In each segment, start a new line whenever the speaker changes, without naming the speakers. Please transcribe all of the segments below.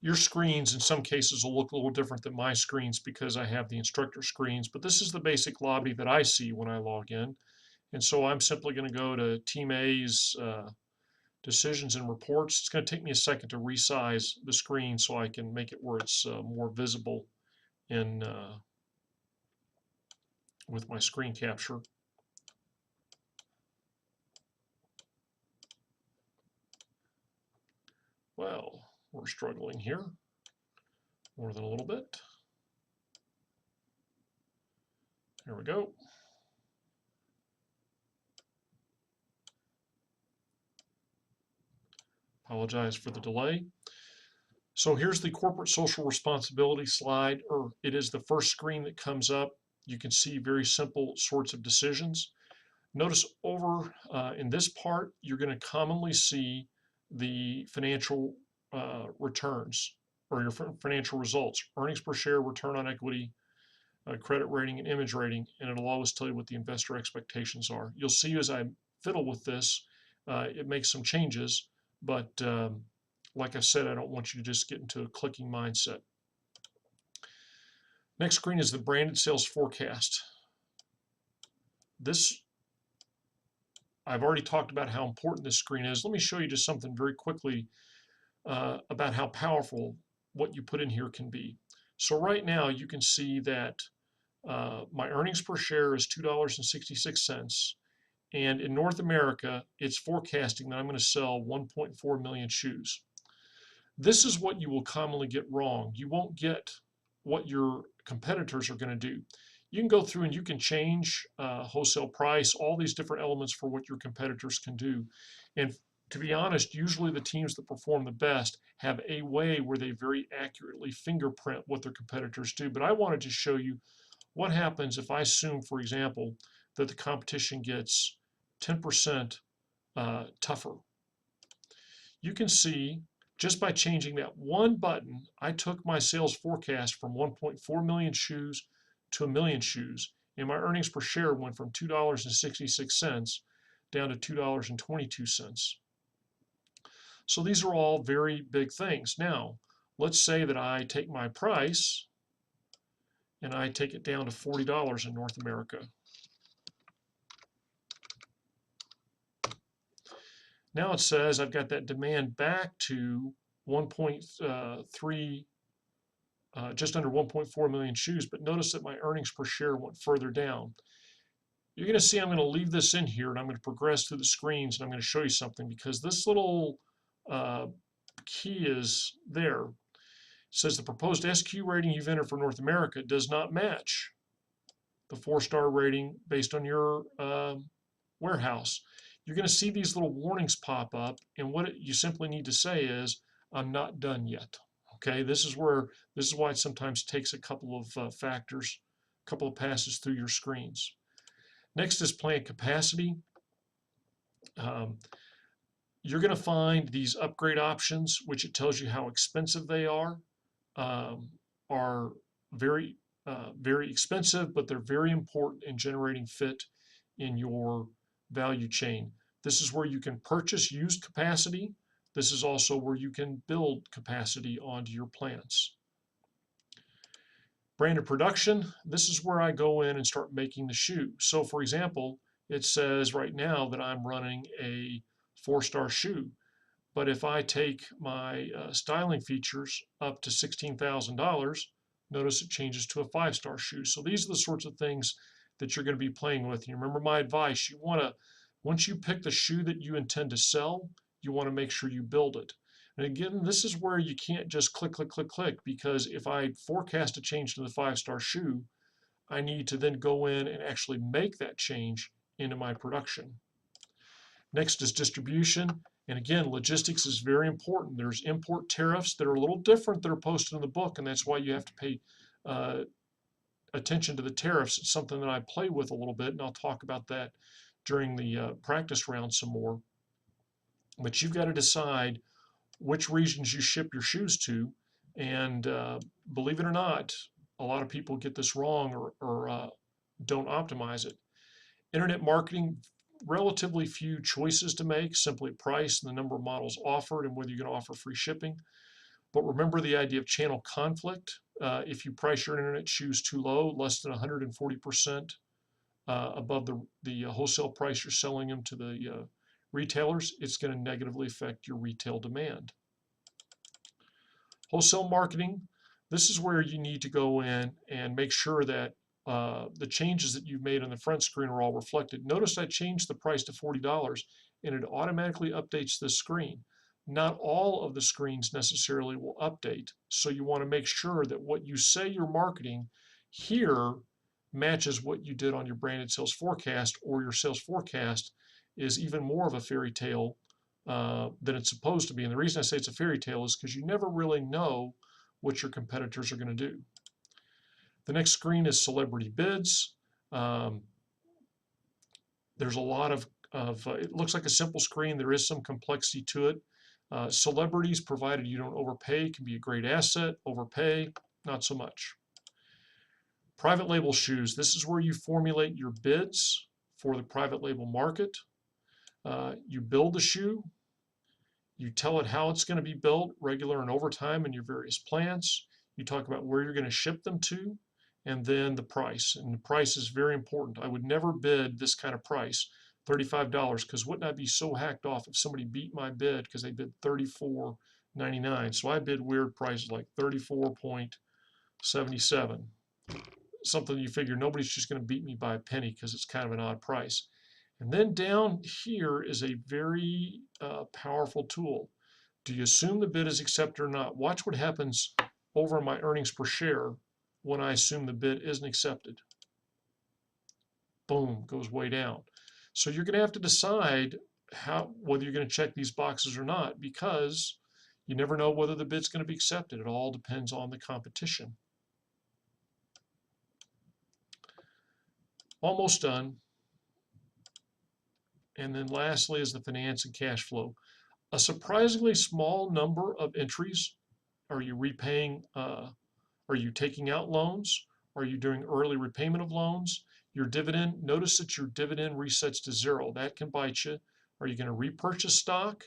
Your screens in some cases will look a little different than my screens because I have the instructor screens, but this is the basic lobby that I see when I log in. And so I'm simply going to go to Team A's decisions and reports. It's going to take me a second to resize the screen so I can make it where it's more visible in with my screen capture. Well, we're struggling here more than a little bit. Here we go. Apologize for the delay. So here's the corporate social responsibility slide, or it is the first screen that comes up. You can see very simple sorts of decisions. Notice over in this part, you're going to commonly see the financial returns or your financial results, earnings per share, return on equity, credit rating, and image rating, and it'll always tell you what the investor expectations are. You'll see as I fiddle with this, it makes some changes, but like I said, I don't want you to just get into a clicking mindset. Next screen is the branded sales forecast. This, I've already talked about how important this screen is. Let me show you just something very quickly about how powerful what you put in here can be. So right now you can see that my earnings per share is $2.66, and in North America it's forecasting that I'm going to sell 1.4 million shoes. This is what you will commonly get wrong. You won't get what your competitors are going to do. You can go through and you can change wholesale price, all these different elements for what your competitors can do. And to be honest, usually the teams that perform the best have a way where they very accurately fingerprint what their competitors do. But I wanted to show you what happens if I assume, for example, that the competition gets 10% tougher. You can see just by changing that one button, I took my sales forecast from 1.4 million shoes to 1 million shoes, and my earnings per share went from $2.66 down to $2.22. So these are all very big things. Now, let's say that I take my price and I take it down to $40 in North America. Now it says I've got that demand back to 1.3, just under 1.4 million shoes, but notice that my earnings per share went further down. You're going to see I'm going to leave this in here and I'm going to progress through the screens and I'm going to show you something because this little key is there. It says the proposed SQ rating you've entered for North America does not match the 4-star rating based on your warehouse. You're going to see these little warnings pop up, and what you simply need to say is, I'm not done yet. Okay, this is why it sometimes takes a couple of factors, a couple of passes through your screens. Next is plant capacity. You're going to find these upgrade options, which it tells you how expensive they are very, very expensive, but they're very important in generating fit in your value chain. This is where you can purchase used capacity. This is also where you can build capacity onto your plants. Branded production, this is where I go in and start making the shoe. So for example, it says right now that I'm running a 4-star shoe. But if I take my styling features up to $16,000, notice it changes to a 5-star shoe. So these are the sorts of things that you're going to be playing with. And you remember my advice, you want to, once you pick the shoe that you intend to sell, you want to make sure you build it. And again, this is where you can't just click, click, click, click, because if I forecast a change to the 5-star shoe, I need to then go in and actually make that change into my production. Next is distribution. And again, logistics is very important. There's import tariffs that are a little different that are posted in the book, and that's why you have to pay attention to the tariffs. It's something that I play with a little bit, and I'll talk about that during the practice round some more. But you've got to decide which regions you ship your shoes to, and believe it or not, a lot of people get this wrong or don't optimize it. Internet marketing, relatively few choices to make, simply price and the number of models offered and whether you're going to offer free shipping. But remember the idea of channel conflict. If you price your internet shoes too low, less than 140% above the wholesale price you're selling them to the retailers, it's going to negatively affect your retail demand. Wholesale marketing, this is where you need to go in and make sure that the changes that you've made on the front screen are all reflected. Notice I changed the price to $40 and it automatically updates this screen. Not all of the screens necessarily will update, so you want to make sure that what you say you're marketing here matches what you did on your branded sales forecast, or your sales forecast is even more of a fairy tale than it's supposed to be. And the reason I say it's a fairy tale is because you never really know what your competitors are going to do. The next screen is celebrity bids. There's a lot of it looks like a simple screen. There is some complexity to it. Celebrities, provided you don't overpay, can be a great asset. Overpay, not so much. Private label shoes. This is where you formulate your bids for the private label market. You build the shoe. You tell it how it's going to be built, regular and overtime, in your various plans. You talk about where you're going to ship them to, and then the price. And the price is very important. I would never bid this kind of price, $35, because wouldn't I be so hacked off if somebody beat my bid because they bid $34.99? So I bid weird prices like $34.77. Something you figure nobody's just going to beat me by a penny because it's kind of an odd price. And then down here is a very powerful tool. Do you assume the bid is accepted or not? Watch what happens over my earnings per share when I assume the bid isn't accepted. Boom, goes way down. So you're going to have to decide whether you're going to check these boxes or not, because you never know whether the bid's going to be accepted. It all depends on the competition. Almost done. And then lastly is the finance and cash flow. A surprisingly small number of entries. Are you repaying, are you taking out loans? Are you doing early repayment of loans? Your dividend, notice that your dividend resets to 0. That can bite you. Are you going to repurchase stock?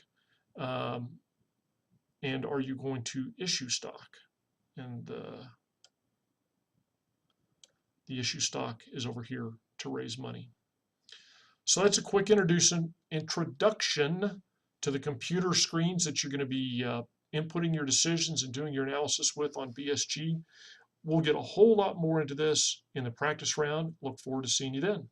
And are you going to issue stock? And the issue stock is over here to raise money. So that's a quick introduction to the computer screens that you're going to be inputting your decisions and doing your analysis with on BSG. We'll get a whole lot more into this in the practice round. Look forward to seeing you then.